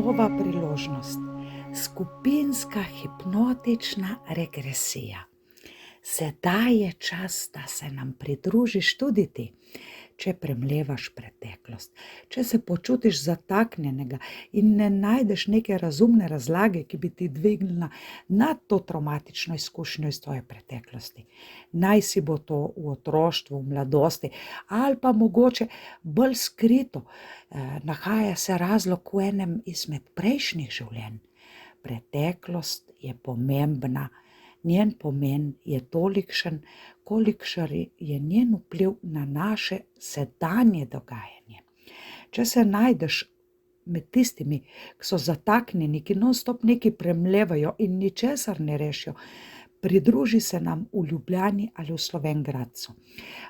nova priložnost. Skupinska hipnotična regresija. Sedaj je čas, da se nam pridružiš tudi ti, če premlevaš preteklost, če se počutiš zataknjenega in ne najdeš neke razumne razlage, ki bi ti dvignila nad to travmatično izkušnjo iz tvoje preteklosti. Naj si bo to v otroštvu, v mladosti ali pa mogoče bolj skrito, nahaja se razlog v enem izmed prejšnjih življenj. Preteklost je pomembna. Njen pomen je tolikšen, kolikšen je njen vpliv na naše sedanje dogajanje. Če se najdeš med tistimi, ki so zataknjeni, ki non-stop nekaj premlevajo in ničesar ne rešijo, pridruži se nam v Ljubljani ali v Slovenj Gradcu.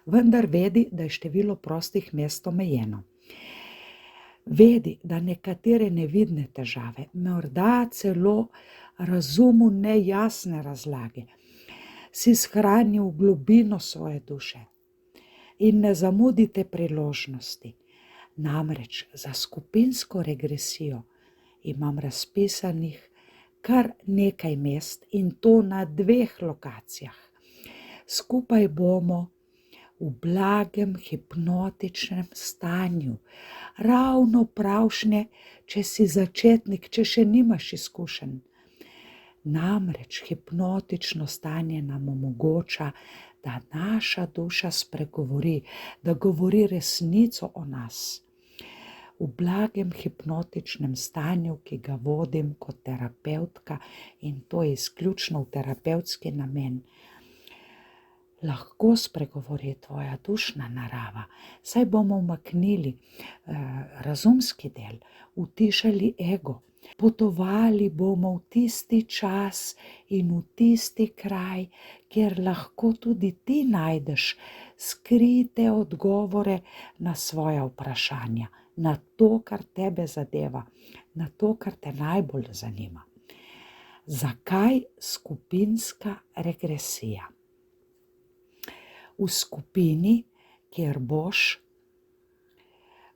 Vendar vedi, da je število prostih mest omejeno. Vedi, da nekatere nevidne težave, morda celo razumu nejasne razlage, si shranil v globino svoje duše in ne zamudite priložnosti. Namreč za skupinsko regresijo imam razpisanih kar nekaj mest in to na 2 lokacijah. Skupaj bomo v blagem hipnotičnem stanju, ravno pravšnje, če si začetnik, če še nimaš izkušenj. Namreč hipnotično stanje nam omogoča, da naša duša spregovori, da govori resnico o nas. V blagem hipnotičnem stanju, ki ga vodim kot terapevtka in to je izključno v terapevtski namen, lahko spregovori tvoja dušna narava, saj bomo umaknili razumski del, utišali ego. Potovali bomo v tisti čas in v tisti kraj, kjer lahko tudi ti najdeš skrite odgovore na svoja vprašanja, na to, kar tebe zadeva, na to, kar te najbolj zanima. Zakaj skupinska regresija? V skupini, kjer boš,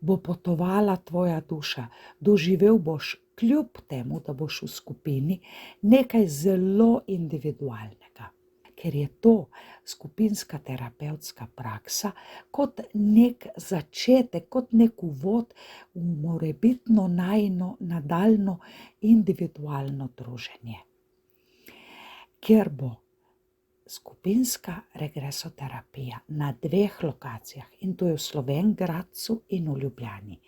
bo potovala tvoja duša, doživel boš kljub temu, da boš v skupini, nekaj zelo individualnega, ker je to skupinska terapevtska praksa kot nek začetek, kot nek uvod v morebitno najino nadaljnjo individualno druženje. Ker bo skupinska regresoterapija na 2 lokacijah in to je v Slovenj Gradcu in v Ljubljani.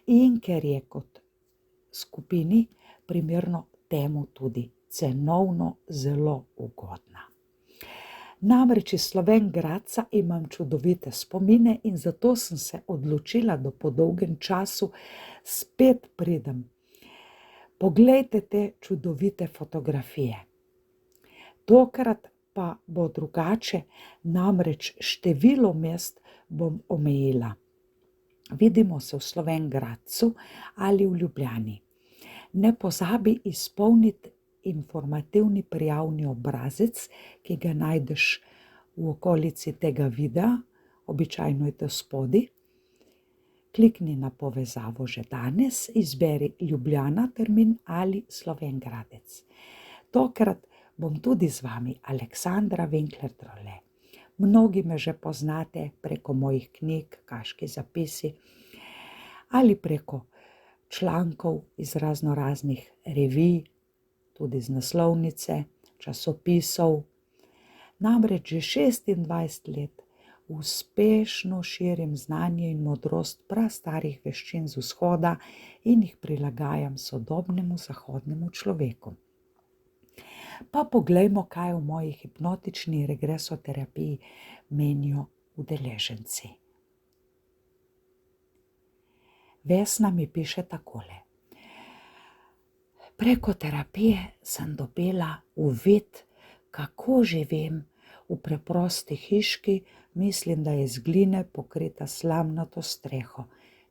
In ker je kot skupini primerno temu tudi cenovno zelo ugodna. Namreč iz Slovenj Gradca imam čudovite spomine in zato sem se odločila, da po dolgem času spet pridem. Poglejte te čudovite fotografije. Tokrat pa bo drugače, namreč število mest bom omejila. Vidimo se v Slovenj Gradcu ali v Ljubljani. Ne pozabi izpolniti informativni prijavni obrazec, ki ga najdeš v okolici tega videa, običajno je to spodaj. Klikni na povezavo že danes, izberi Ljubljana termin ali Slovenj Gradec. Tokrat bom tudi z vami Aleksandra Winkler-Drole. Mnogi me že poznate preko mojih knjig, Kaški zapisi ali preko člankov iz raznoraznih revij, tudi z naslovnice, časopisov. Namreč že 26 let uspešno širim znanje in modrost prastarih veščin z vzhoda in jih prilagajam sodobnemu zahodnemu človeku. Pa poglejmo, kaj v moji hipnotični regresoterapiji menijo udeleženci. Vesna mi piše takole. Preko terapije sem dobila uvid, kako živim v preprosti hiški, mislim, da je iz gline pokrita s slamnato streho.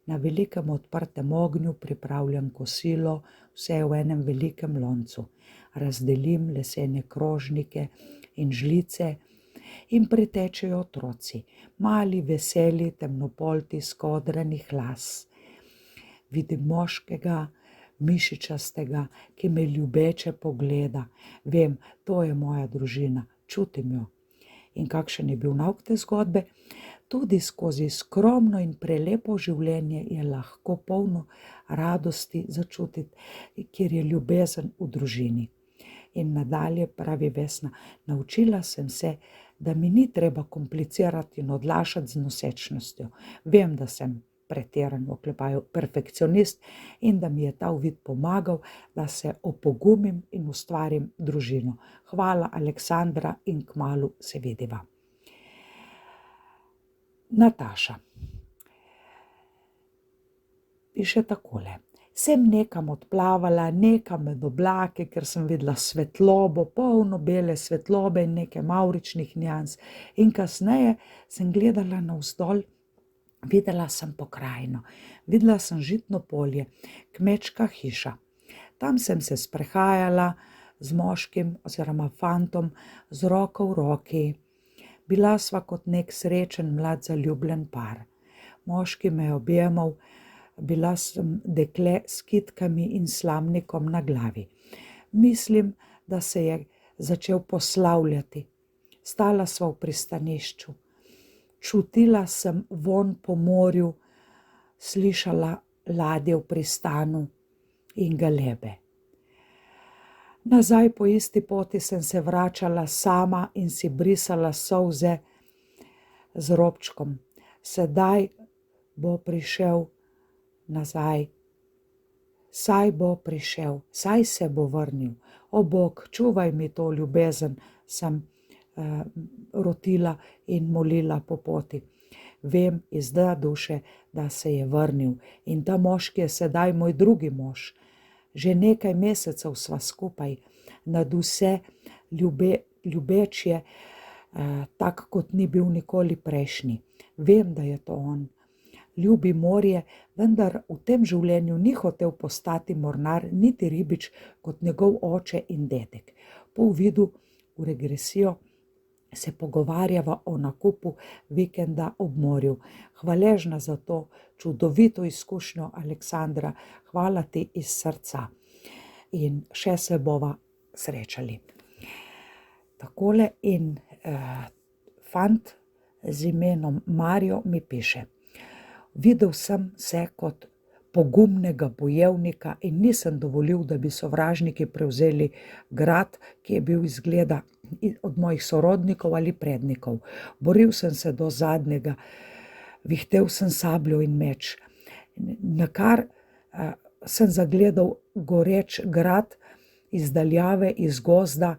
Na velikem odprtem ognju pripravljam kosilo, vse v enem velikem loncu. Razdelim lesene krožnike in žlice in pritečejo otroci, mali, veseli, temnopolti, skodranih las. Vidim moškega, mišičastega, ki me ljubeče pogleda. Vem, to je moja družina, čutim jo. In kakšen je bil nauk te zgodbe? Tudi skozi skromno in prelepo življenje je lahko polno radosti začutiti, kjer je ljubezen v družini. In nadalje pravi Vesna, naučila sem se, da mi ni treba komplicirati in odlašati z nosečnostjo. Vem, da sem pretiran, v oklepaju, perfekcionist in da mi je ta uvid pomagal, da se opogumim in ustvarim družino. Hvala, Aleksandra, in kmalu se vidiva. Nataša piše takole. Sem nekam odplavala, nekam med oblake, ker sem videla svetlobo, polno bele svetlobe in nekaj mavričnih nijans. In kasneje sem gledala navzdol, videla sem pokrajino, videla sem žitno polje, kmečka hiša. Tam sem se sprehajala z moškim oziroma fantom z roko v roki. Bila sva kot nek srečen mlad zaljubljen par. Moški me je objemal, bila sem dekle s kitkami in slamnikom na glavi. Mislim, da se je začel poslavljati. Stala sva v pristanišču. Čutila sem vonj po morju, slišala ladje v pristanu in galebe. Nazaj po isti poti sem se vračala sama in si brisala solze z robčkom. Sedaj bo prišel nazaj. Saj bo prišel, saj se bo vrnil. O Bog, čuvaj mi to ljubezen, sem rotila in molila po poti. Vem iz dna duše, da se je vrnil in ta moški je sedaj moj drugi mož. Že nekaj mesecev sva skupaj, nad vse ljubeč je, tak kot ni bil nikoli prejšnji. Vem, da je to on. Ljubi morje, vendar v tem življenju ni hotel postati mornar, niti ribič kot njegov oče in dedek. Po uvidu v regresijo se pogovarjava o nakupu vikenda ob morju. Hvaležna za to čudovito izkušnjo, Aleksandra, hvala ti iz srca. In še se bova srečali. Takole in fant z imenom Mario mi piše. Videl sem se kot pogumnega bojevnika in nisem dovolil, da bi sovražniki prevzeli grad, ki je bil izgleda od mojih sorodnikov ali prednikov. Boril sem se do zadnjega, vihtel sem sabljo in meč. Nakar sem zagledal goreč grad iz daljave, iz gozda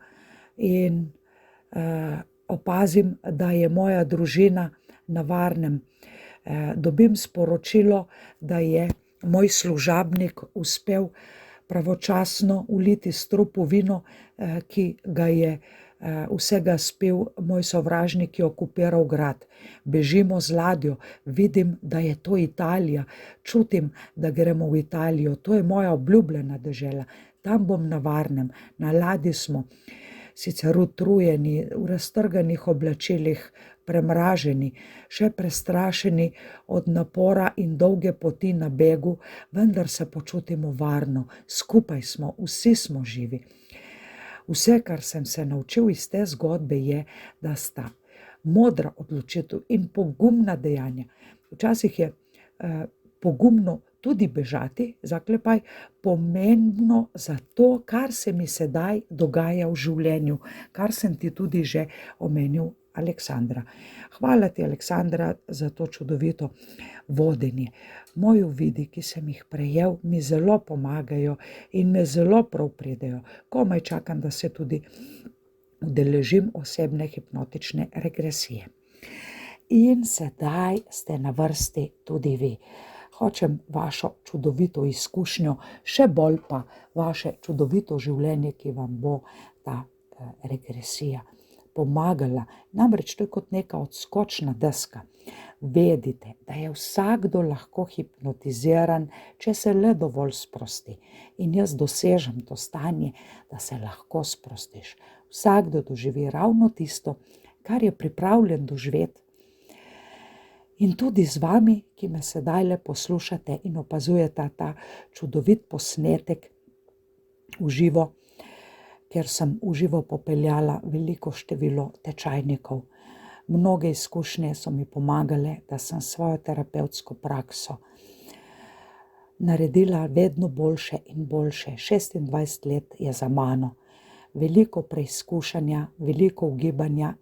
in opazim, da je moja družina na varnem. Dobim sporočilo, da je moj služabnik uspel pravočasno uliti strupu vino, ki ga je vsega spil moj sovražnik, ki je okupiral grad. Bežimo z ladjo, vidim, da je to Italija, čutim, da gremo v Italijo, to je moja obljubljena dežela, tam bom na varnem. Na ladji smo sicer utrujeni, v raztrganih oblačilih, premraženi, še prestrašeni od napora in dolge poti na begu, vendar se počutimo varno, skupaj smo, vsi smo živi. Vse, kar sem se naučil iz te zgodbe, je, da sta modra odločitev in pogumna dejanja. Včasih je pogumno tudi bežati, zaklepaj, pomembno za to, kar se mi sedaj dogaja v življenju, kar sem ti tudi že omenil, Aleksandra. Hvala ti, Aleksandra, za to čudovito vodenje. Moji uvidi, ki sem jih prejel, mi zelo pomagajo in me zelo prav pridejo. Komaj čakam, da se tudi udeležim osebne hipnotične regresije. In sedaj ste na vrsti tudi vi. Hočem vašo čudovito izkušnjo, še bolj pa vaše čudovito življenje, ki vam bo ta regresija pomagala. Namreč to je kot neka odskočna deska. Vedite, da je vsakdo lahko hipnotiziran, če se le dovolj sprosti. In jaz dosežem to stanje, da se lahko sprostiš. Vsakdo doživi ravno tisto, kar je pripravljen doživeti. In tudi z vami, ki me sedaj poslušate in opazujete ta čudovit posnetek v živo, ker sem v živo popeljala veliko število tečajnikov. Mnoge izkušnje so mi pomagale, da sem svojo terapevtsko prakso naredila vedno boljše in boljše. 26 let je za mano. Veliko preizkušanja, veliko ugibanja,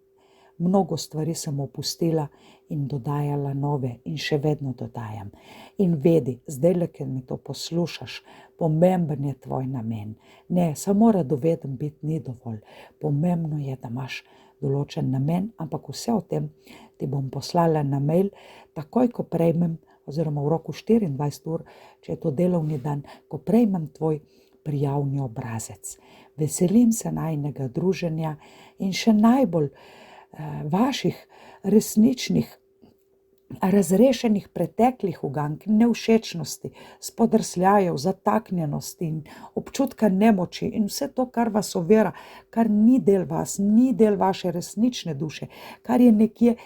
mnogo stvari sem opustila in dodajala nove in še vedno dodajam. In vedi, zdaj, ker mi to poslušaš, pomemben je tvoj namen. Ne, samo radoveden biti ni dovolj. Pomembno je, da imaš določen namen, ampak vse o tem ti bom poslala na mail, takoj, ko prejmem, oziroma v roku 24 ur, če je to delovni dan, ko prejmem tvoj prijavni obrazec. Veselim se najinega druženja in še najbolj vaših resničnih, razrešenih preteklih ugank, nevšečnosti, spodrsljajev, zataknjenosti in občutka nemoči in vse to, kar vas ovira, kar ni del vas, ni del vaše resnične duše, kar je nekje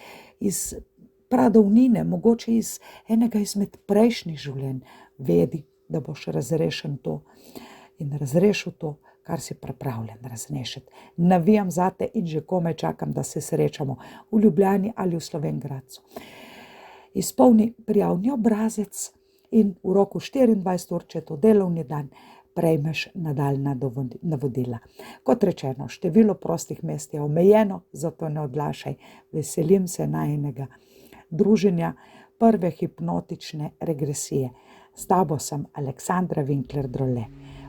iz pradavnine, mogoče iz enega izmed prejšnjih življenj. Vedi, da boš razrešen to in razrešil to, kar si pripravljen razrešiti. Navijam zate in že komaj čakam, da se srečamo v Ljubljani ali v Slovenj Gradcu. Izpolni prijavni obrazec in v roku 24 ur, če je to delovni dan, prejmeš nadaljnja navodila. Kot rečeno, število prostih mest je omejeno, zato ne odlašaj. Veselim se najinega druženja, prve hipnotične regresije. S tabo sem Aleksandra Winkler Drole.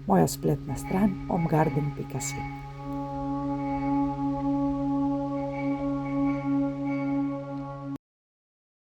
Moja spletna stran omgarden.si.